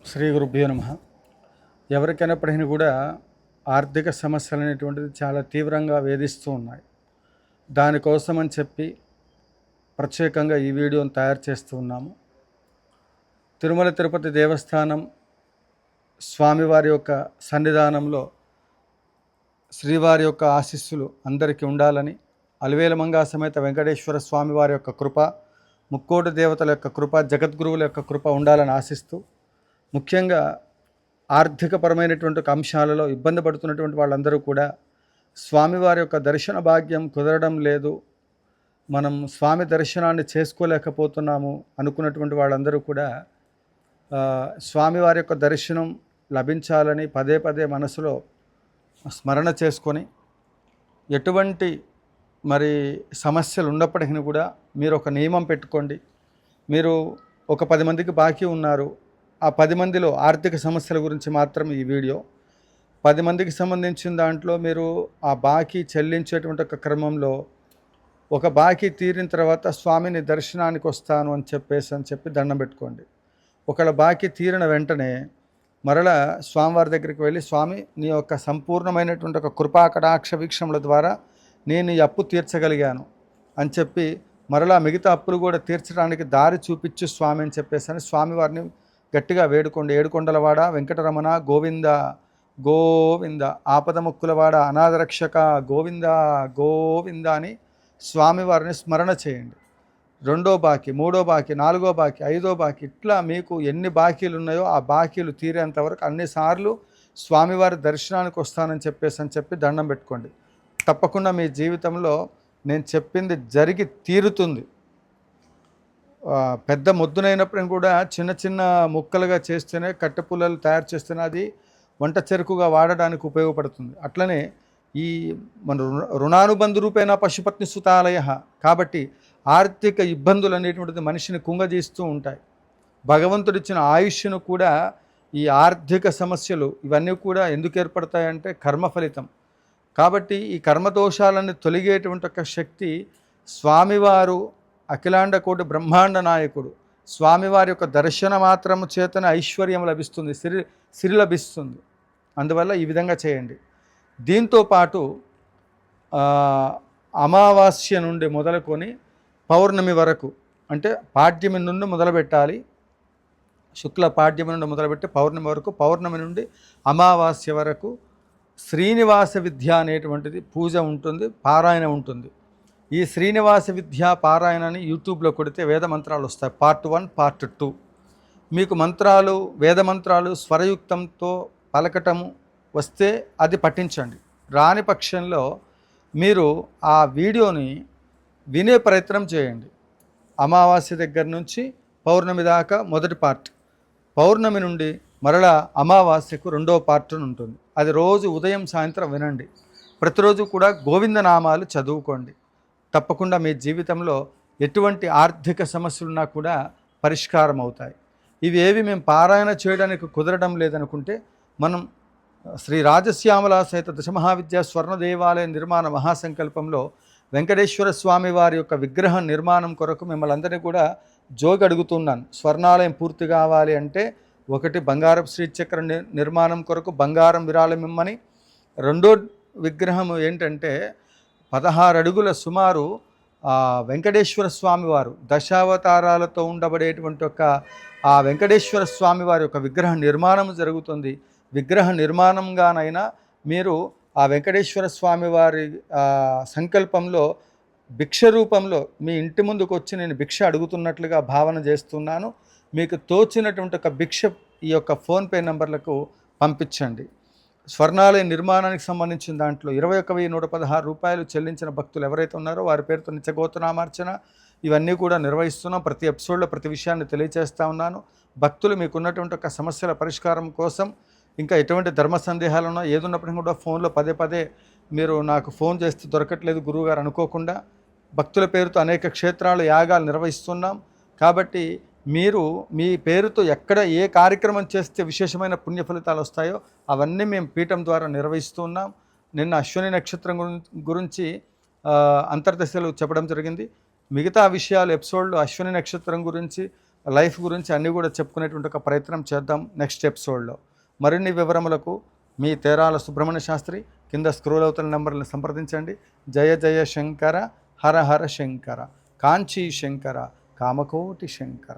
శ్రీ గురుభ్యో నమ. ఎవరికైనప్పటికీ కూడా ఆర్థిక సమస్యలు అనేటువంటిది చాలా తీవ్రంగా వేధిస్తూ ఉన్నాయి. దానికోసమని చెప్పి ప్రత్యేకంగా ఈ వీడియోని తయారు చేస్తూ ఉన్నాము. తిరుమల తిరుపతి దేవస్థానం స్వామివారి యొక్క సన్నిధానంలో శ్రీవారి యొక్క ఆశీస్సులు అందరికీ ఉండాలని, అలివేల మంగా సమేత వెంకటేశ్వర స్వామివారి యొక్క కృప, ముక్కోటి దేవతల యొక్క కృప, జగద్గురువుల యొక్క కృప ఉండాలని ఆశిస్తూ, ముఖ్యంగా ఆర్థికపరమైనటువంటి అంశాలలో ఇబ్బంది పడుతున్నటువంటి వాళ్ళందరూ కూడా స్వామివారి యొక్క దర్శన భాగ్యం కుదరడం లేదు, మనం స్వామి దర్శనాన్ని చేసుకోలేకపోతున్నాము అనుకున్నటువంటి వాళ్ళందరూ కూడా స్వామివారి యొక్క దర్శనం లభించాలని పదే పదే మనసులో స్మరణ చేసుకొని, ఎటువంటి సమస్యలు ఉన్నప్పటికీ కూడా మీరు ఒక నియమం పెట్టుకోండి. మీరు ఒక 10 మందికి బాకీ ఉన్నారు, ఆ 10 మందిలో ఆర్థిక సమస్యల గురించి మాత్రం ఈ వీడియో. 10 మందికి సంబంధించిన దాంట్లో మీరు ఆ బాకీ చెల్లించేటువంటి ఒక క్రమంలో ఒక బాకీ తీరిన తర్వాత స్వామిని దర్శనానికి వస్తాను అని చెప్పి దండం పెట్టుకోండి. ఒకవేళ బాకీ తీరిన వెంటనే మరలా స్వామివారి దగ్గరికి వెళ్ళి, స్వామి నీ యొక్క సంపూర్ణమైనటువంటి ఒక కృపా కటాక్ష వీక్షణల ద్వారా నేను ఈ అప్పు తీర్చగలిగాను అని చెప్పి మరలా మిగతా అప్పులు కూడా తీర్చడానికి దారి చూపించు స్వామి అని చెప్పేసి స్వామివారిని గట్టిగా వేడుకోండి. ఏడుకొండలవాడ వెంకటరమణ గోవింద గోవింద, ఆపదముక్కులవాడ అనాథరక్షక గోవింద గోవింద అని స్వామివారిని స్మరణ చేయండి. 2వ బాకీ, 3వ బాకీ, 4వ బాకీ, 5వ బాకీ, ఇట్లా మీకు ఎన్ని బాకీలు ఉన్నాయో ఆ బాకీలు తీరేంతవరకు అన్నిసార్లు స్వామివారి దర్శనానికి వస్తానని చెప్పి దండం పెట్టుకోండి. తప్పకుండా మీ జీవితంలో నేను చెప్పింది జరిగి తీరుతుంది. పెద్ద మొద్దునైనప్పుడు కూడా చిన్న చిన్న ముక్కలుగా చేస్తేనే, కట్టెపుల్లలు తయారు చేస్తేనే అది వంట చెరుకుగా వాడడానికి ఉపయోగపడుతుంది. అట్లనే ఈ మన రుణానుబంధ రూపేణ పశుపత్ని సుతాలయ. కాబట్టి ఆర్థిక ఇబ్బందులు అనేటువంటిది మనిషిని కుంగదీస్తూ ఉంటాయి. భగవంతుడిచ్చిన ఆయుష్ను కూడా ఈ ఆర్థిక సమస్యలు ఇవన్నీ కూడా ఎందుకు ఏర్పడతాయంటే కర్మ ఫలితం. కాబట్టి ఈ కర్మదోషాలను తొలగేటువంటి ఒక శక్తి స్వామివారు, అఖిలాండ కోటి బ్రహ్మాండ నాయకుడు స్వామివారి యొక్క దర్శన మాత్రము చేతన ఐశ్వర్యం లభిస్తుంది, సిరి లభిస్తుంది. అందువల్ల ఈ విధంగా చేయండి. దీంతో పాటు అమావాస్య నుండి మొదలుకొని పౌర్ణమి వరకు, అంటే పాడ్యమి నుండి మొదలుపెట్టాలి, శుక్ల పాడ్యమి నుండి మొదలుపెట్టి పౌర్ణమి వరకు, పౌర్ణమి నుండి అమావాస్య వరకు శ్రీనివాస విద్య అనేటువంటిది పూజ ఉంటుంది, పారాయణ ఉంటుంది. ఈ శ్రీనివాస విద్యా పారాయణని యూట్యూబ్లో కొడితే వేద మంత్రాలు వస్తాయి. Part 1, part 2. మీకు మంత్రాలు, వేద మంత్రాలు స్వరయుక్తంతో పలకటము వస్తే అది పఠించండి. రాని పక్షంలో మీరు ఆ వీడియోని వినే ప్రయత్నం చేయండి. అమావాస్య దగ్గర నుంచి పౌర్ణమి దాకా మొదటి పార్ట్, పౌర్ణమి నుండి మరలా అమావాస్యకు 2వ పార్ట్ ఉంటుంది. అది రోజు ఉదయం సాయంత్రం వినండి. ప్రతిరోజు కూడా గోవిందనామాలు చదువుకోండి. తప్పకుండా మీ జీవితంలో ఎటువంటి ఆర్థిక సమస్యలున్నా కూడా పరిష్కారం అవుతాయి. ఇవి ఏవి మేము పారాయణ చేయడానికి కుదరడం లేదనుకుంటే, మనం శ్రీ రాజశ్యామల సహిత దశమహావిద్యా స్వర్ణ దేవాలయ నిర్మాణ మహాసంకల్పంలో వెంకటేశ్వర స్వామి వారి యొక్క విగ్రహ నిర్మాణం కొరకు మిమ్మల్ని అందరినీ కూడా జోగి అడుగుతున్నాను. స్వర్ణాలయం పూర్తి కావాలి అంటే, 1 బంగారపు శ్రీచక్ర నిర్మాణం కొరకు బంగారం విరాళం ఇమ్మని, 2వ విగ్రహం ఏంటంటే 16 అడుగుల సుమారు వెంకటేశ్వర స్వామివారు దశావతారాలతో ఉండబడేటువంటి ఆ వెంకటేశ్వర స్వామివారి యొక్క విగ్రహ నిర్మాణం జరుగుతుంది. విగ్రహ నిర్మాణంగానైనా మీరు ఆ వెంకటేశ్వర స్వామివారి సంకల్పంలో భిక్ష రూపంలో మీ ఇంటి ముందుకు వచ్చి నేను భిక్ష అడుగుతున్నట్లుగా భావన చేస్తున్నాను. మీకు తోచినటువంటి ఒక భిక్ష ఈ యొక్క ఫోన్పే నంబర్లకు పంపించండి. స్వర్ణాలయ నిర్మాణానికి సంబంధించిన దాంట్లో 21,116 రూపాయలు చెల్లించిన భక్తులు ఎవరైతే ఉన్నారో వారి పేరుతో నిత్యగోత్రనామార్చన ఇవన్నీ కూడా నిర్వహిస్తున్నాం. ప్రతి ఎపిసోడ్లో ప్రతి విషయాన్ని తెలియజేస్తూ ఉన్నాను. భక్తులు మీకున్నటువంటి ఒక సమస్యల పరిష్కారం కోసం, ఇంకా ఎటువంటి ధర్మ సందేహాలున్నా ఏదున్నప్పటికీ కూడా ఫోన్లో పదే పదే మీరు నాకు ఫోన్ చేస్తే దొరకట్లేదు గురువుగారు అనుకోకుండా, భక్తుల పేరుతో అనేక క్షేత్రాలు యాగాలు నిర్వహిస్తున్నాం. కాబట్టి మీరు మీ పేరుతో ఎక్కడ ఏ కార్యక్రమం చేస్తే విశేషమైన పుణ్య ఫలితాలు వస్తాయో అవన్నీ మేము పీఠం ద్వారా నిర్వహిస్తున్నాం. నిన్న అశ్విని నక్షత్రం గురించి అంతర్దశలు చెప్పడం జరిగింది. మిగతా విషయాలు ఎపిసోడ్లో అశ్విని నక్షత్రం గురించి లైఫ్ గురించి అన్నీ కూడా చెప్పుకునేటువంటి ఒక ప్రయత్నం చేద్దాం నెక్స్ట్ ఎపిసోడ్లో. మరిన్ని వివరములకు మీ తేరాల సుబ్రహ్మణ్య శాస్త్రి కింద స్క్రోల్ అవుతున్న నెంబర్లను సంప్రదించండి. జయ జయ శంకర, హర హర శంకర, కాంచీ శంకర, కామకోటి శంకర.